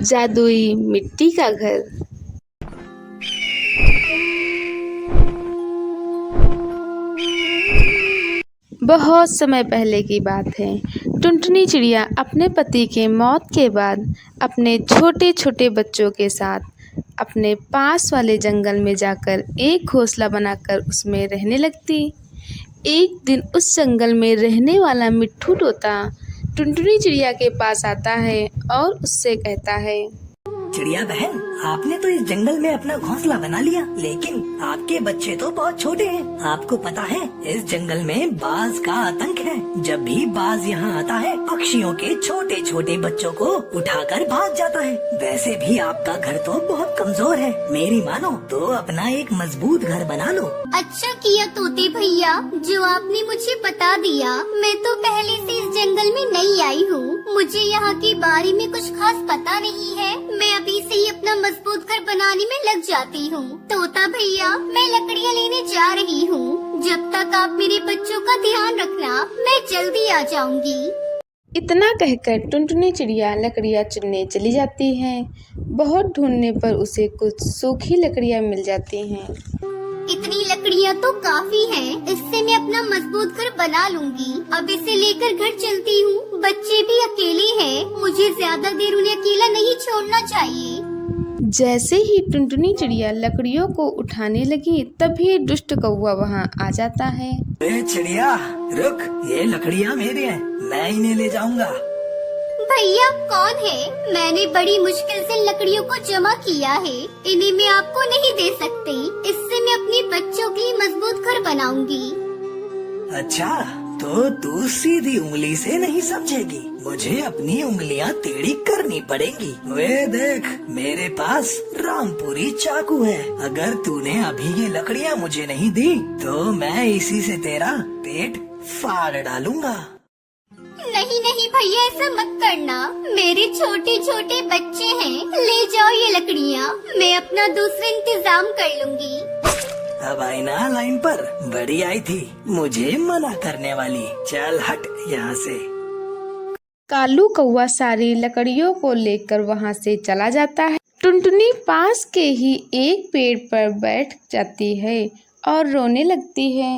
जादुई मिट्टी का घर। बहुत समय पहले की बात है। टुनटुनी चिड़िया अपने पति के मौत के बाद अपने छोटे छोटे बच्चों के साथ अपने पास वाले जंगल में जाकर एक घोंसला बनाकर उसमें रहने लगती। एक दिन उस जंगल में रहने वाला मिट्ठू तोता टुनटुनी चिड़िया के पास आता है और उससे कहता है, चिड़िया बहन, आपने तो इस जंगल में अपना घोंसला बना लिया, लेकिन आपके बच्चे तो बहुत छोटे हैं। आपको पता है इस जंगल में बाज का आतंक है। जब भी बाज यहाँ आता है पक्षियों के छोटे छोटे बच्चों को उठाकर भाग जाता है। वैसे भी आपका घर तो बहुत कमजोर है, मेरी मानो तो अपना एक मजबूत घर बना लो। अच्छा किया तोते भैया, जो आपने मुझे बता दिया। मैं तो पहले से इस जंगल में नहीं आई हूँ, मुझे यहाँ के बारे में कुछ खास पता नहीं है। मैं अभी से ही अपना मजबूत घर बनाने में लग जाती हूँ। तोता भैया, मैं लकड़ियाँ लेने जा रही हूँ। जब तक आप मेरे बच्चों का ध्यान रखना, मैं जल्दी आ जाऊँगी। इतना कहकर टुनटुनी चिड़िया लकड़ियाँ चुनने चली जाती है। बहुत ढूंढने पर उसे कुछ सूखी लकड़ियाँ मिल जाती हैं। इतनी लकड़ियाँ तो काफी हैं, इससे मैं अपना मजबूत घर बना लूंगी। अब इसे लेकर घर चलती हूँ। बच्चे भी अकेले हैं, मुझे ज्यादा देर उन्हें अकेला नहीं छोड़ना चाहिए। जैसे ही टुनटुनी चिड़िया लकड़ियों को उठाने लगी, तभी दुष्ट कौवा वहाँ आ जाता है। चिड़िया रुक, ये लकड़ियाँ मेरी हैं, मैं इन्हें ले जाऊंगा। भैया कौन है? मैंने बड़ी मुश्किल से लकड़ियों को जमा किया है, इन्हें मैं आपको नहीं दे सकती। इससे मैं अपने बच्चों के लिए मजबूत घर बनाऊंगी। अच्छा, तो तू सीधी उंगली से नहीं समझेगी, मुझे अपनी उंगलियां टेढ़ी करनी पड़ेंगी। वे देख, मेरे पास रामपुरी चाकू है। अगर तूने अभी ये लकड़ियां मुझे नहीं दी तो मैं इसी से तेरा पेट फाड़ डालूंगा। नहीं नहीं भैया, ऐसा मत करना, मेरे छोटे छोटे बच्चे हैं। ले जाओ ये लकड़ियाँ, मैं अपना दूसरा इंतजाम कर लूंगी। अब आई ना लाइन पर, बड़ी आई थी मुझे मना करने वाली। चल हट यहाँ से। कालू कौवा सारी लकड़ियों को लेकर वहाँ से चला जाता है। टुनटुनी पास के ही एक पेड़ पर बैठ जाती है और रोने लगती है।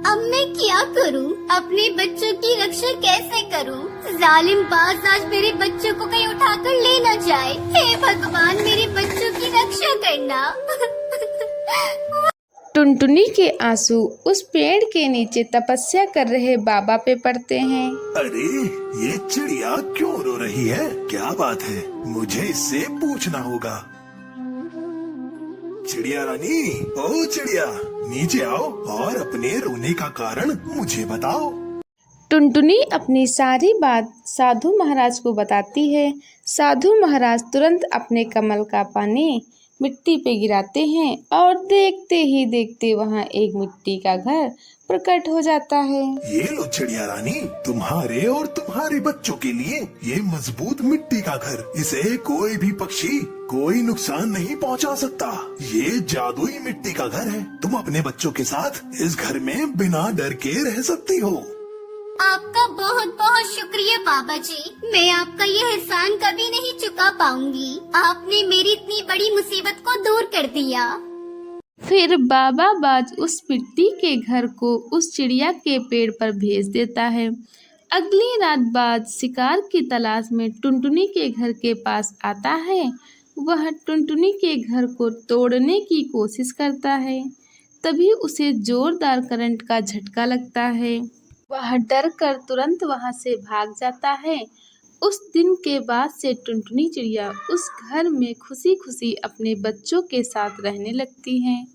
अब मैं क्या करूं? अपने बच्चों की रक्षा कैसे करूं? जालिम बाज आज मेरे बच्चों को कहीं उठाकर ले न जाए। हे भगवान, मेरे बच्चों की रक्षा करना। टुनटुनी के आंसू उस पेड़ के नीचे तपस्या कर रहे बाबा पे पड़ते हैं। अरे ये चिड़िया क्यों रो रही है? क्या बात है? मुझे इससे पूछना होगा। चिड़िया रानी, ओ चिड़िया, नीचे आओ और अपने रोने का कारण मुझे बताओ। टुनटुनी अपनी सारी बात साधु महाराज को बताती है। साधु महाराज तुरंत अपने कमल का पानी मिट्टी पे गिराते हैं और देखते ही देखते वहाँ एक मिट्टी का घर प्रकट हो जाता है। ये लो चिड़िया रानी, तुम्हारे और तुम्हारे बच्चों के लिए ये मजबूत मिट्टी का घर। इसे कोई भी पक्षी कोई नुकसान नहीं पहुंचा सकता। ये जादुई मिट्टी का घर है। तुम अपने बच्चों के साथ इस घर में बिना डर के रह सकती हो। आपका बहुत बहुत शुक्रिया बाबा जी, मैं आपका ये एहसान कभी नहीं चुका पाऊंगी। आपने मेरी इतनी बड़ी मुसीबत को दूर कर दिया। फिर बाबा बाज उस मिट्टी के घर को उस चिड़िया के पेड़ पर भेज देता है। अगली रात बाज शिकार की तलाश में टुनटुनी के घर के पास आता है। वह टुनटुनी के घर को तोड़ने की कोशिश करता है। तभी उसे जोरदार करंट का झटका लगता है। वह डर कर तुरंत वहां से भाग जाता है। उस दिन के बाद से टुनटुनी चिड़िया उस घर में खुशी खुशी अपने बच्चों के साथ रहने लगती हैं।